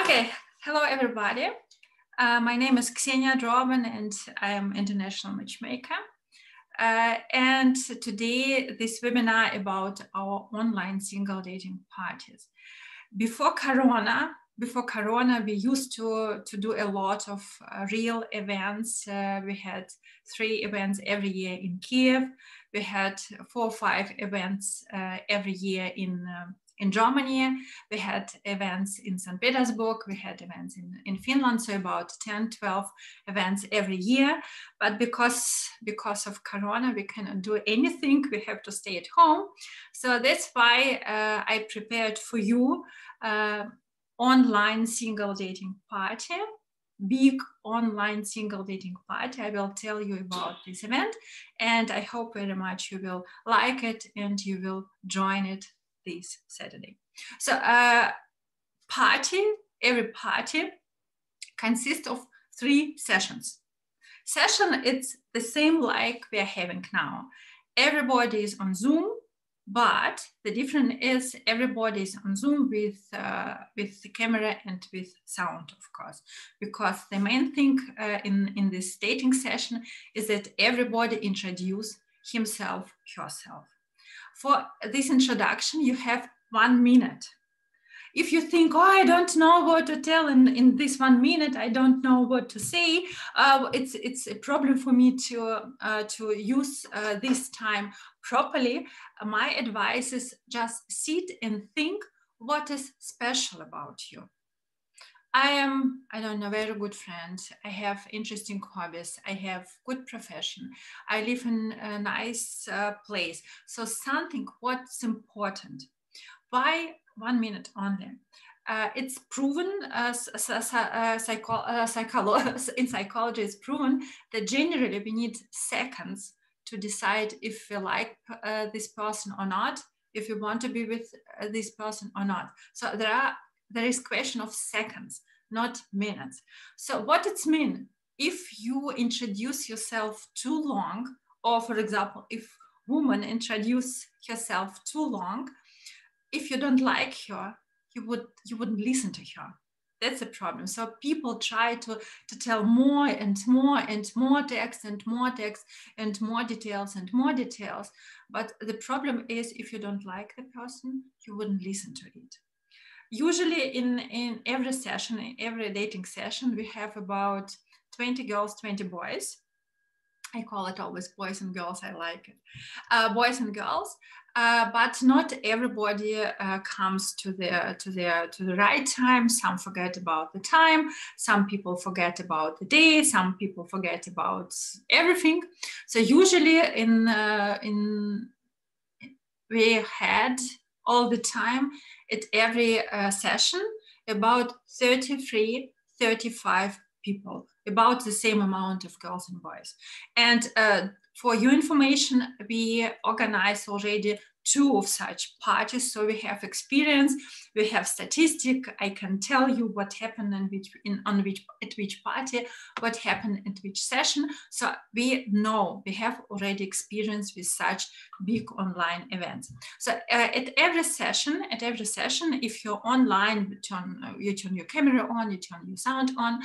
Okay, hello everybody. My name is Ksenia Droben and I am international matchmaker. And today this webinar about our online single dating parties. Before Corona, we used to do a lot of real events. We had 3 events every year in Kiev. We had 4 or 5 events every year in Germany. We had events in St. Petersburg. We had events in Finland, so about 10, 12 events every year. But because of Corona, we cannot do anything. We have to stay at home. So that's why I prepared for you online single dating party, big online single dating party. I will tell you about this event, and I hope very much you will like it and you will join it this Saturday. So every party consists of 3 sessions. Session, it's the same like we are having now. Everybody is on Zoom, but the difference is everybody is on Zoom with the camera and with sound, of course, because the main thing in this dating session is that everybody introduce himself, herself. For this introduction, you have 1 minute. If you think, oh, I don't know what to tell in this 1 minute, I don't know what to say, it's a problem for me to use this time properly. My advice is just sit and think what is special about you. I don't know, very good friend. I have interesting hobbies. I have good profession. I live in a nice place. So something what's important. Why 1 minute only? It's proven, in psychology it's proven that generally we need seconds to decide if we like this person or not, if we want to be with this person or not. So there is question of seconds, not minutes. So what it means, if you introduce yourself too long, or for example, if woman introduce herself too long, if you don't like her, you wouldn't listen to her. That's a problem. So people try to tell more and more and more text and more text and more details and more details. But the problem is if you don't like the person, you wouldn't listen to it. Usually in every session, in every dating session, we have about 20 girls, 20 boys. I call it always boys and girls. I like it, boys and girls. But not everybody comes to the right time. Some forget about the time. Some people forget about the day. Some people forget about everything. So usually we had all the time at every session about 33, 35 people, about the same amount of girls and boys. And for your information, we organized already 2 of such parties. So we have experience, we have statistic. I can tell you what happened at which party, what happened at which session. So we know, we have already experience with such big online events. So at every session, if you're online, you turn your camera on, you turn your sound on,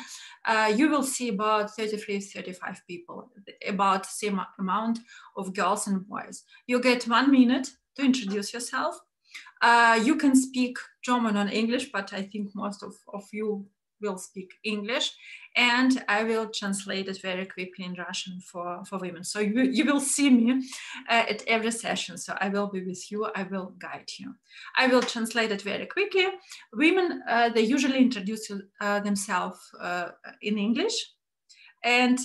you will see about 33, 35 people, about the same amount of girls and boys. You get 1 minute to introduce yourself. You can speak German or English, but I think most of you will speak English, and I will translate it very quickly in Russian for women. So you will see me at every session. So I will be with you, I will guide you. I will translate it very quickly. Women, they usually introduce themselves in English. And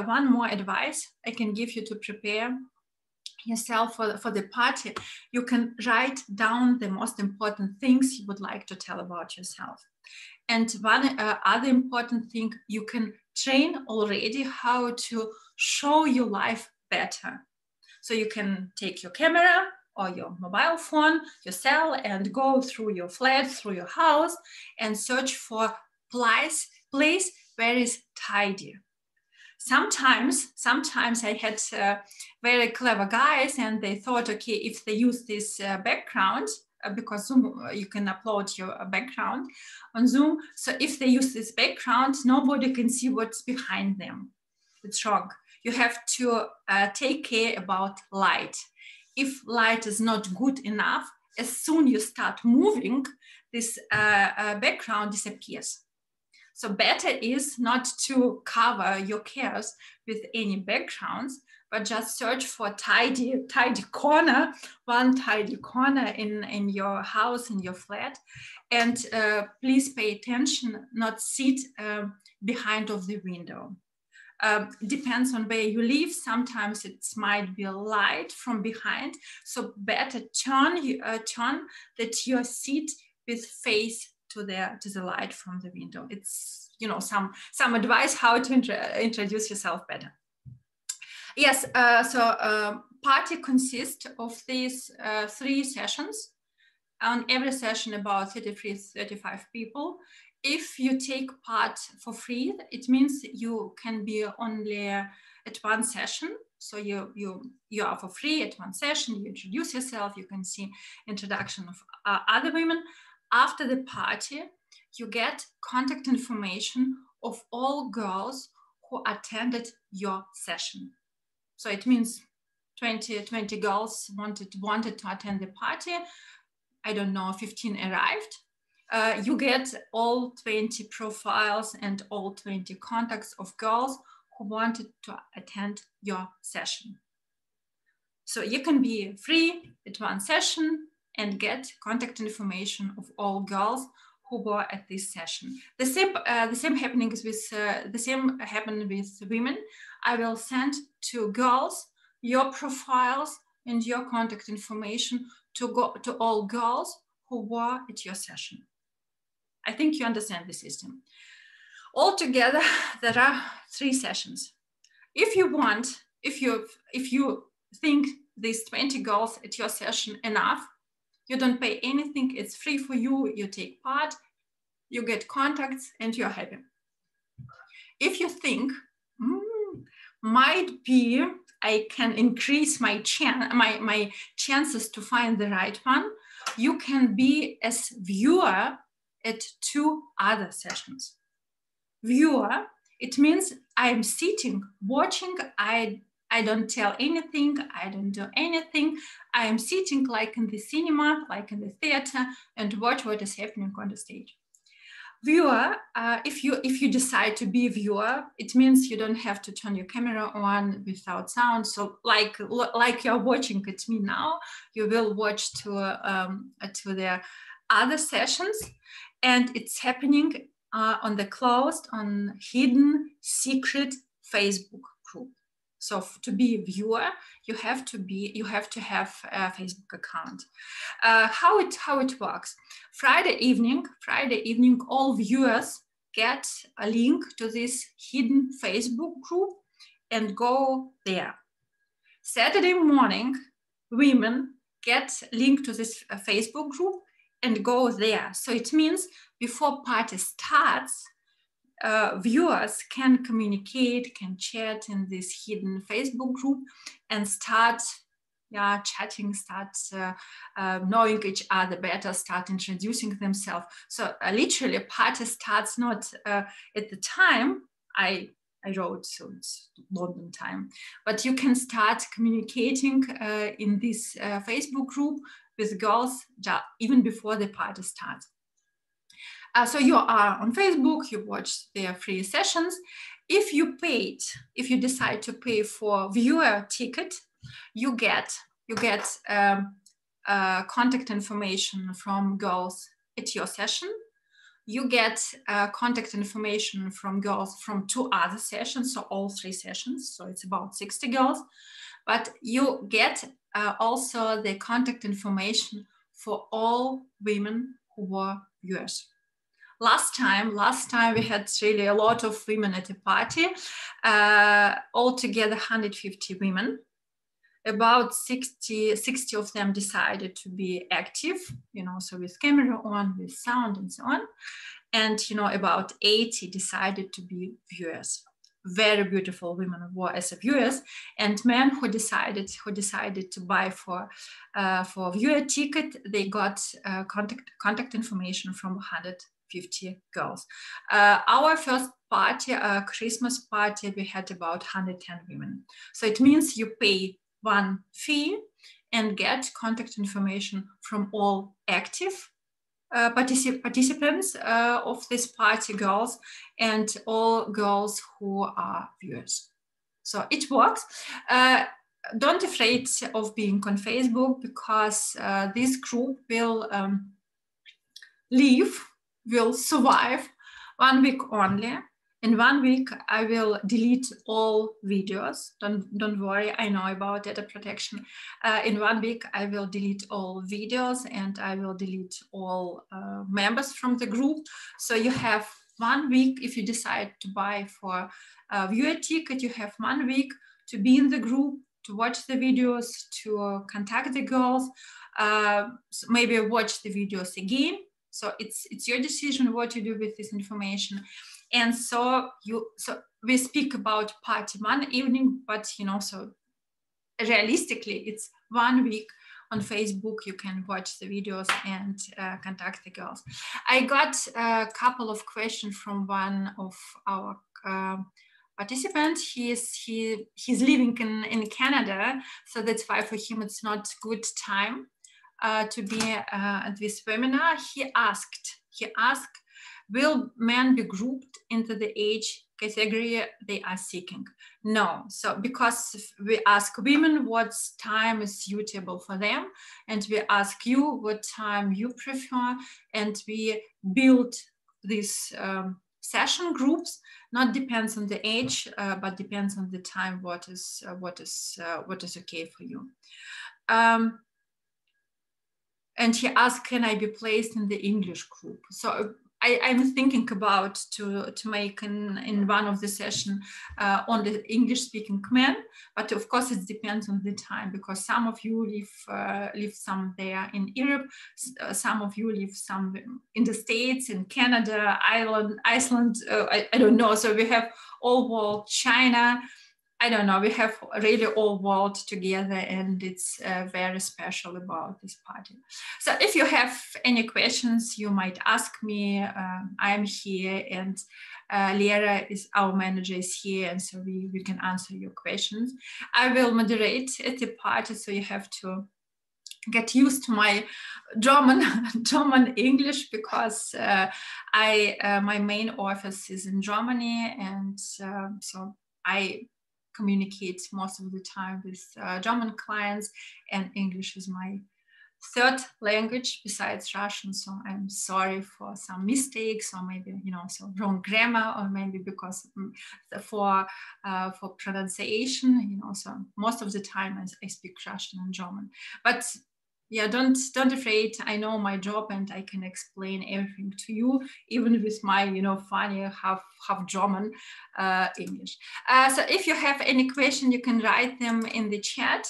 one more advice I can give you to prepare yourself for the party, you can write down the most important things you would like to tell about yourself. And one other important thing, you can train already how to show your life better. So you can take your camera or your mobile phone, your cell, and go through your flat, through your house, and search for place where is tidy. Sometimes I had very clever guys, and they thought, okay, if they use this background, because Zoom, you can upload your background on Zoom. So if they use this background, nobody can see what's behind them. It's wrong. You have to take care about light. If light is not good enough, as soon you start moving, this background disappears. So better is not to cover your chaos with any backgrounds, but just search for tidy corner, one tidy corner in your house, in your flat. And please pay attention, not sit behind of the window. Depends on where you live. Sometimes it might be a light from behind. So better turn that your seat with face to the light from the window. It's, you know, some advice how to introduce yourself better. Yes, party consists of these 3 sessions. On every session about 35 people. If you take part for free, it means you can be only at one session. So you are for free at one session, you introduce yourself, you can see introduction of other women. After the party, you get contact information of all girls who attended your session. So it means 20 girls wanted to attend the party. I don't know, 15 arrived. You get all 20 profiles and all 20 contacts of girls who wanted to attend your session. So you can be free at one session and get contact information of all girls who were at this session. The same happening with women. I will send to girls your profiles and your contact information to all girls who were at your session. I think you understand the system. Altogether, there are 3 sessions. If you think these 20 girls at your session enough, you don't pay anything, it's free for you, you take part, you get contacts, and you're happy. If you think, might be I can increase my chances to find the right one, you can be as viewer at 2 other sessions. Viewer, it means I'm sitting, watching, I don't tell anything, I don't do anything. I am sitting like in the cinema, like in the theater, and watch what is happening on the stage. Viewer, if you decide to be a viewer, it means you don't have to turn your camera on without sound. So like you're watching at me now, you will watch to the other sessions, and it's happening on the closed, on hidden, secret Facebook group. So to be a viewer, you have to have a Facebook account. How it works? Friday evening, all viewers get a link to this hidden Facebook group and go there. Saturday morning, women get a link to this Facebook group and go there. So it means before party starts, viewers can communicate, can chat in this hidden Facebook group and start chatting, start knowing each other better, start introducing themselves. So literally party starts not at the time I wrote, so it's London time, but you can start communicating in this Facebook group with girls even before the party starts. So you are on Facebook, you watch their free sessions. If you decide to pay for viewer ticket, you get contact information from girls at your session. You get contact information from girls from 2 other sessions, so all 3 sessions. So it's about 60 girls. But you get also the contact information for all women who were viewers. Last time we had really a lot of women at the party, altogether 150 women. About 60 of them decided to be active, so with camera on, with sound and so on. And, about 80 decided to be viewers. very beautiful women were as viewers, and men who decided to buy for viewer ticket, they got contact information from 150 girls. Our first party, Christmas party, we had about 110 women. So it means you pay one fee and get contact information from all active participants of this party, girls, and all girls who are viewers. So it works. Don't afraid of being on Facebook, because this group will survive 1 week only. In 1 week, I will delete all videos. Don't worry, I know about data protection. In 1 week, I will delete all videos, and I will delete all members from the group. So you have 1 week, if you decide to buy for a viewer ticket, you have 1 week to be in the group, to watch the videos, to contact the girls, so maybe watch the videos again. So it's your decision what you do with this information. And so we speak about party one evening, but so realistically, it's 1 week on Facebook. You can watch the videos and contact the girls. I got a couple of questions from one of our participants. He's living in Canada, so that's why for him it's not good time to be at this webinar. He asked, will men be grouped into the age category they are seeking? No. So because we ask women what time is suitable for them, and we ask you what time you prefer, and we build these session groups. Not depends on the age, but depends on the time. What is okay for you. And he asked, can I be placed in the English group? So I'm thinking about to make in one of the session on the English-speaking men, but of course it depends on the time, because some of you live some there in Europe, some of you live some in the States, in Canada, Iceland, I don't know. So we have all world, China. I don't know, we have really all world together, and it's very special about this party. So if you have any questions, you might ask me. I'm here, and Lera is our manager, is here, and so we can answer your questions. I will moderate at the party, so you have to get used to my German English, because my main office is in Germany, and so I communicate most of the time with German clients, and English is my third language besides Russian. So I'm sorry for some mistakes, or maybe some wrong grammar, or maybe because for pronunciation, so most of the time I speak Russian and German. But yeah, don't afraid. I know my job, and I can explain everything to you, even with my funny half German English. So if you have any question, you can write them in the chat.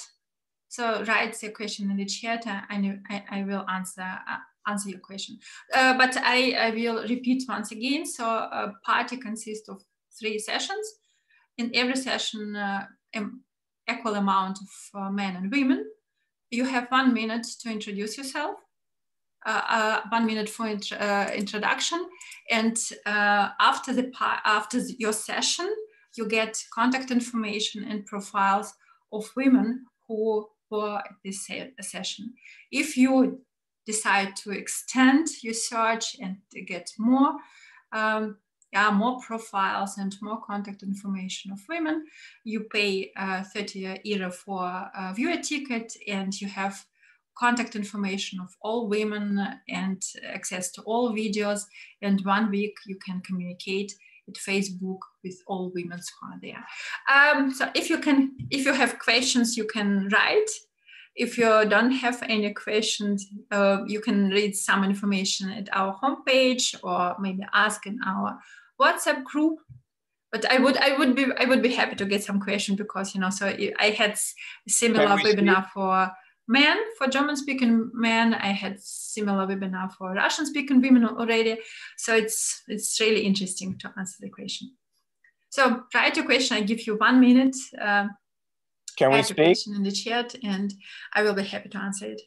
So write the question in the chat, and I will answer your question. But I will repeat once again. So a party consists of 3 sessions. In every session, equal amount of men and women. You have 1 minute to introduce yourself, 1 minute for introduction, and after your session, you get contact information and profiles of women who were at this session. If you decide to extend your search and to get more profiles and more contact information of women, you pay 30 euro for a viewer ticket, and you have contact information of all women and access to all videos. And 1 week you can communicate at Facebook with all women who are there. So if you have questions, you can write. If you don't have any questions, you can read some information at our homepage, or maybe ask in our WhatsApp group. But I would be happy to get some questions, because so I had similar webinar for men, for German-speaking men. I had similar webinar for Russian-speaking women already. So it's really interesting to answer the question. So write your question. I give you 1 minute. Can we write speak? your question in the chat, and I will be happy to answer it.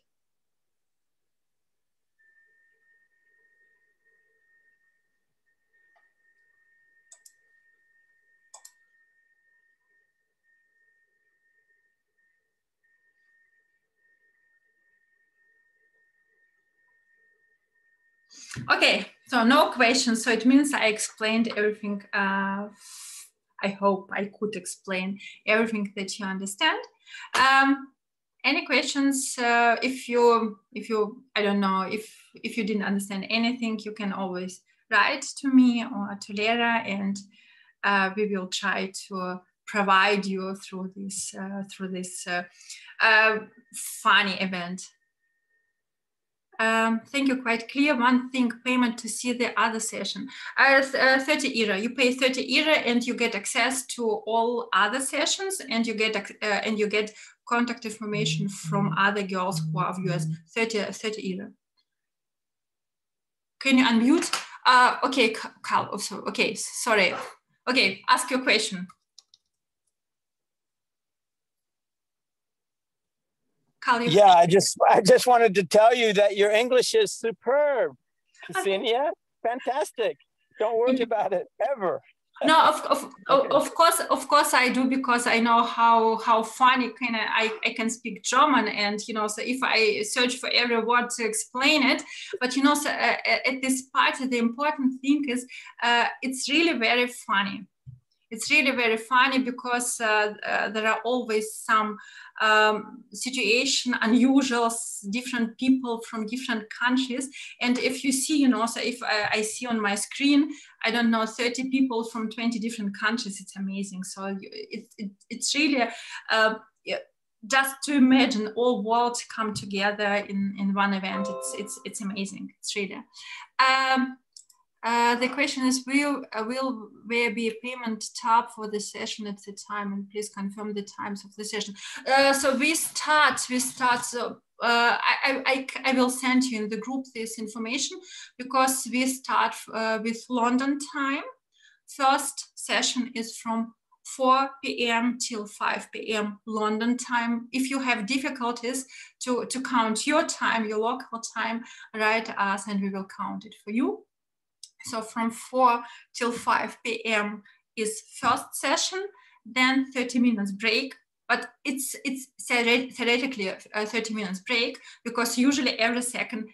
Okay, so no questions. So it means I explained everything. I hope I could explain everything that you understand. Any questions? If you, I don't know, if you didn't understand anything, you can always write to me or to Lera, and we will try to provide you through this funny event. Thank you, quite clear. One thing, payment to see the other session. 30 ERA. You pay 30 ERA and you get access to all other sessions, and you get contact information from other girls who are viewers. 30 ERA. Can you unmute? Okay, Carl. Also, okay, sorry. Okay, ask your question. Yeah, I just wanted to tell you that your English is superb, Ksenia. Fantastic. Don't worry about it ever. No, of course I do, because I know how funny I can speak German, and so if I search for every word to explain it, but so, at this party the important thing is it's really very funny. It's really very funny because there are always some situation, unusual, different people from different countries. And if you see, so if I see on my screen, I don't know, 30 people from 20 different countries, it's amazing. So it's really, just to imagine all worlds come together in one event, it's amazing. It's really. The question is, will there be a payment tab for the session at the time, and please confirm the times of the session. So we start. So I will send you in the group this information, because we start with London time. First session is from 4 p.m. till 5 p.m. London time. If you have difficulties to count your time, your local time, write us and we will count it for you. So from 4 till 5 p.m. is first session, then 30 minutes break. But it's theoretically a 30 minutes break, because usually every session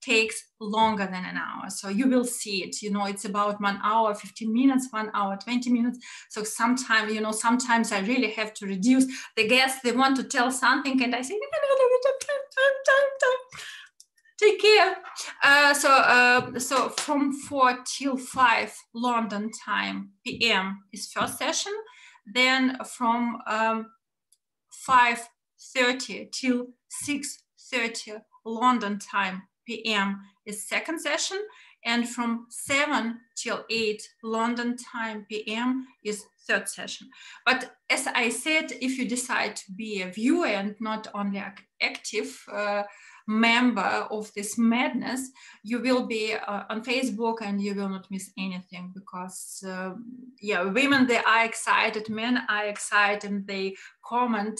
takes longer than an hour. So you will see it, it's about 1 hour, 15 minutes, 1 hour, 20 minutes. So sometimes, sometimes I really have to reduce the guests. They want to tell something and I say, time. Take care. So from 4 till 5 London time p.m. is first session. Then from 5:30 till 6:30 London time p.m. is second session. And from 7 till 8 London time p.m. is third session. But as I said, if you decide to be a viewer and not only active member of this madness, you will be on Facebook and you will not miss anything, because women, they are excited, men are excited, and they comment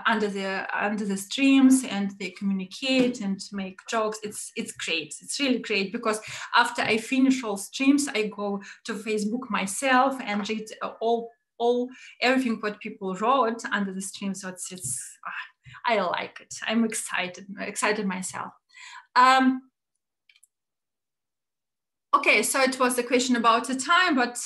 under the streams, and they communicate and make jokes. It's great. It's really great, because after I finish all streams, I go to Facebook myself and read everything what people wrote under the stream. So I like it. I'm excited myself. Okay, so it was the question about the time, but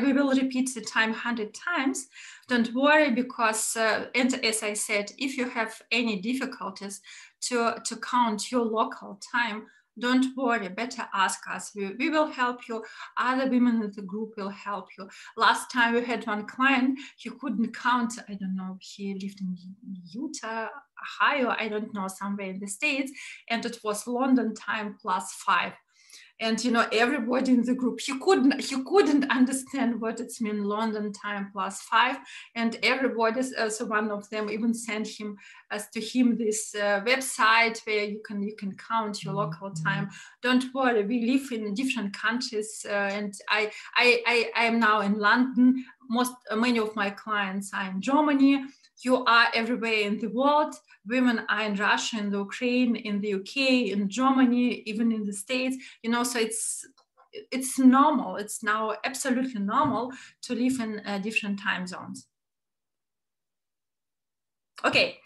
we will repeat the time 100 times. Don't worry, because, and as I said, if you have any difficulties to count your local time, don't worry, better ask us. We will help you. Other women in the group will help you. Last time we had one client, he couldn't count, I don't know, he lived in Utah, Ohio, I don't know, somewhere in the States, and it was London time +5. And, you know, everybody in the group, he couldn't understand what it means London time +5. And everybody, so one of them even sent him to him this website where you can count your local time. Don't worry, we live in different countries, and I am now in London. Many of my clients are in Germany. You are everywhere in the world. Women are in Russia, in the Ukraine, in the UK, in Germany, even in the States. You know, so it's normal. It's now absolutely normal to live in different time zones. Okay.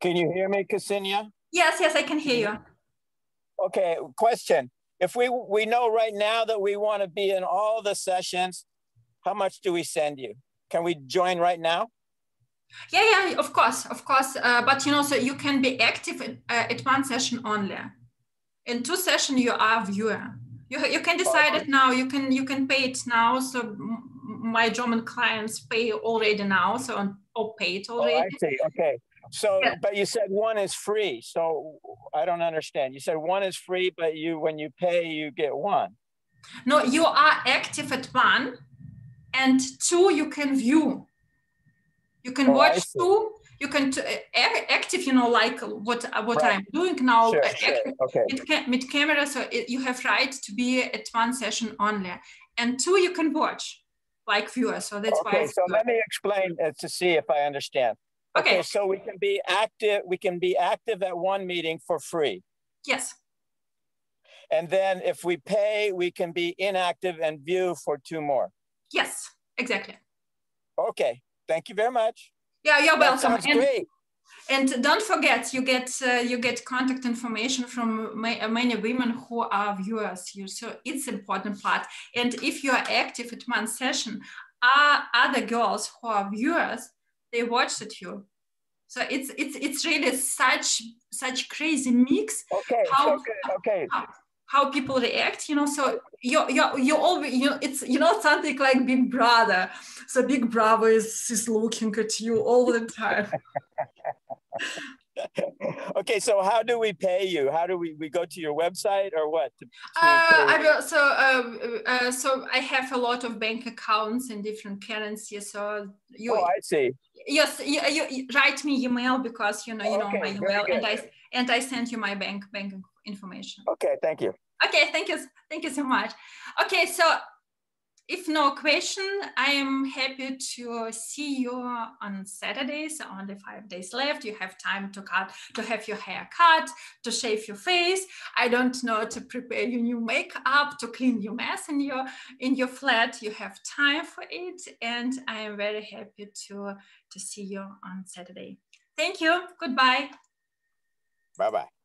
Can you hear me, Ksenia? Yes, I can hear you. Okay, question. If we know right now that we want to be in all the sessions, how much do we send you? Can we join right now? Yeah, of course. But you know, so you can be active at one session only. In 2 sessions, you are viewer. You can decide it now. You can pay it now. So my German clients pay already now, so or pay it already. Oh, I see. Okay. So, yeah. But you said one is free. So I don't understand. You said one is free, but when you pay, you get one. No, you are active at 1, and 2 you can view. You can watch 2. You can active, you know, like what right. I'm doing now. Sure. Okay. With camera, so you have right to be at 1 session only, and 2 you can watch, like viewer. So that's why. Okay. So let me explain to see if I understand. Okay. So we can be active. We can be active at 1 meeting for free. Yes. And then if we pay, we can be inactive and view for 2 more. Yes, exactly. Okay. Thank you very much. Yeah, you're welcome. Sounds great. And don't forget, you get contact information from many women who are viewers here. So it's important part. And if you are active at 1 session, other girls who are viewers, they watch it you. So it's really such crazy mix. Okay. How people react, you know, so you always, you know, it's, you know, something like Big Brother. So Big Brother is looking at you all the time. Okay, so how do we pay you? How do we go to your website or what? So I have a lot of bank accounts in different currencies. So I see. Yes, you write me email because you know my email, and I send you my bank information. Okay, thank you. Okay, thank you so much. Okay, so if no question, I am happy to see you on Saturdays. Only 5 days left. You have time to have your hair cut, to shave your face. I don't know, to prepare your new makeup, to clean your mess in your flat. You have time for it, and I am very happy to see you on Saturday. Thank you. Goodbye. Bye-bye.